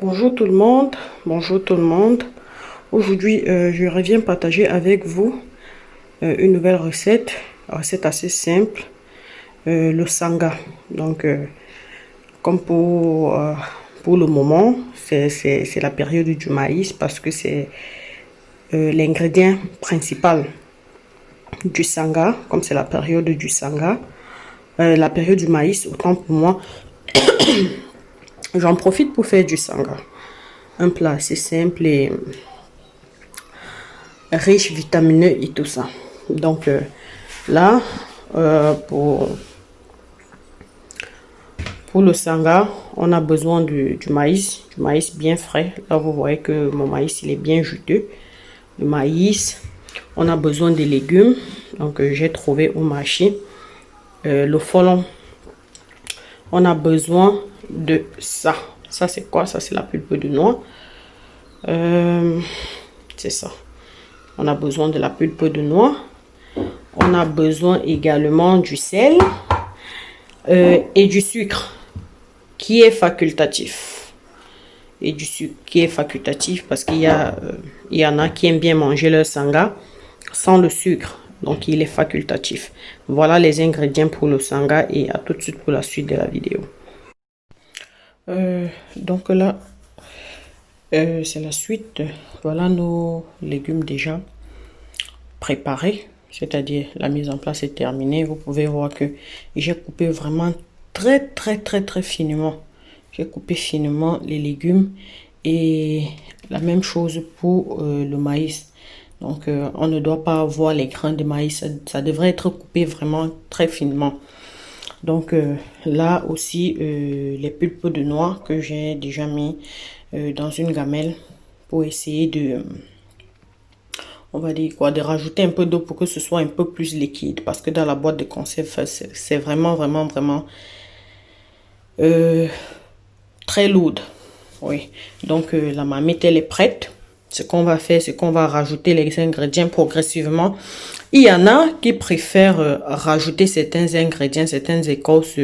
Bonjour tout le monde, bonjour tout le monde. Aujourd'hui, je reviens partager avec vous une nouvelle recette assez simple, le sanga. Donc, comme pour le moment, c'est la période du maïs parce que c'est l'ingrédient principal du sanga, comme c'est la période du sanga, la période du maïs, autant pour moi, j'en profite pour faire du sanga. Un plat assez simple et riche, vitamineux et tout ça. Donc là, pour le sanga, on a besoin du maïs bien frais. Là, vous voyez que mon maïs, il est bien juteux. Le maïs, on a besoin des légumes. Donc, j'ai trouvé au marché le folon. On a besoin de ça. Ça, c'est quoi? Ça, c'est la pulpe de noix. C'est ça. On a besoin de la pulpe de noix. On a besoin également du sel et du sucre qui est facultatif. Et du sucre qui est facultatif parce qu'il y en a qui aiment bien manger leur sanga sans le sucre. Donc, il est facultatif. Voilà les ingrédients pour le sanga et à tout de suite pour la suite de la vidéo. Donc là, c'est la suite. Voilà nos légumes déjà préparés. C'est-à-dire la mise en place est terminée. Vous pouvez voir que j'ai coupé vraiment très finement. J'ai coupé finement les légumes et la même chose pour le maïs. Donc on ne doit pas avoir les grains de maïs. Ça devrait être coupé vraiment très finement. Donc là aussi les pulpes de noix que j'ai déjà mis dans une gamelle pour essayer de... on va dire quoi, de rajouter un peu d'eau pour que ce soit un peu plus liquide. Parce que dans la boîte de conserve, c'est vraiment très lourde. Oui. Donc, la marmite, elle est prête. Ce qu'on va faire, c'est qu'on va rajouter les ingrédients progressivement. Il y en a qui préfèrent rajouter certains ingrédients, certaines écorces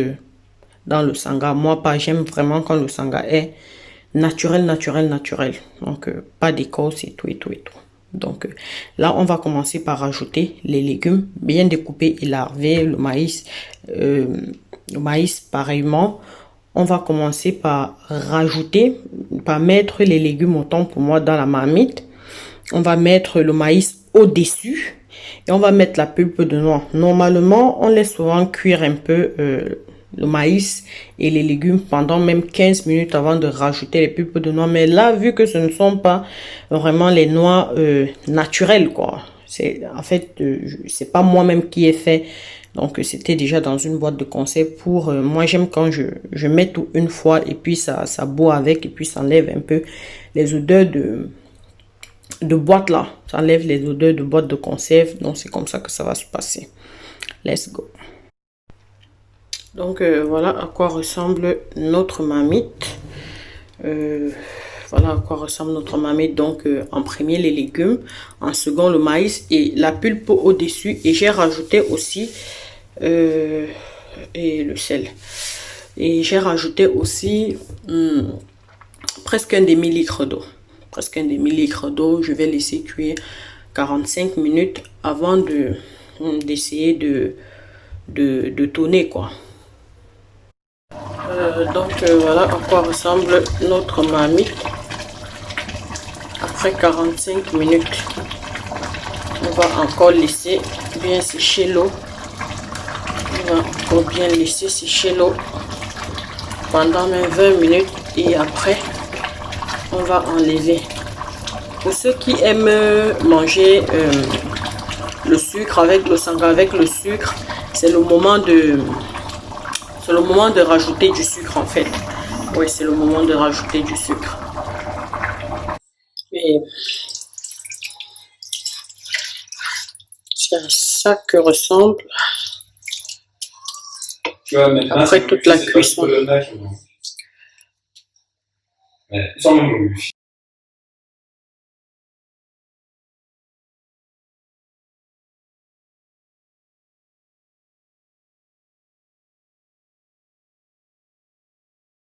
dans le sanga. Moi, pas, j'aime vraiment quand le sanga est naturel. Donc, pas d'écorce et tout. Donc là, on va commencer par rajouter les légumes bien découpés et larvés, le maïs pareillement. On va commencer par mettre les légumes autant pour moi dans la marmite. On va mettre le maïs au-dessus et on va mettre la pulpe de noix. Normalement, on laisse souvent cuire un peu le maïs et les légumes pendant même 15 minutes avant de rajouter les pulpes de noix. Mais là, vu que ce ne sont pas vraiment les noix naturelles, quoi. En fait, c'est pas moi-même qui ai fait. Donc, c'était déjà dans une boîte de conserve pour... moi, j'aime quand je mets tout une fois et puis ça bout avec et puis ça enlève un peu les odeurs de boîte là. Ça enlève les odeurs de boîte de conserve. Donc, c'est comme ça que ça va se passer. Let's go. Donc, voilà à quoi ressemble notre marmite. Voilà à quoi ressemble notre marmite. Donc, en premier, les légumes. En second, le maïs et la pulpe au-dessus. Et j'ai rajouté aussi et le sel. Et j'ai rajouté aussi presque un demi-litre d'eau. Presque un demi-litre d'eau. Je vais laisser cuire 45 minutes avant d'essayer de tourner, quoi. Donc voilà à quoi ressemble notre marmite après 45 minutes. On va encore laisser bien sécher l'eau. On va encore bien laisser sécher l'eau pendant même 20 minutes et après on va enlever. Pour ceux qui aiment manger le sucre avec le sanga avec le sucre, c'est le moment de rajouter du sucre en fait. Oui, c'est le moment de rajouter du sucre. Et c'est à ça que ressemble après toute la cuisson.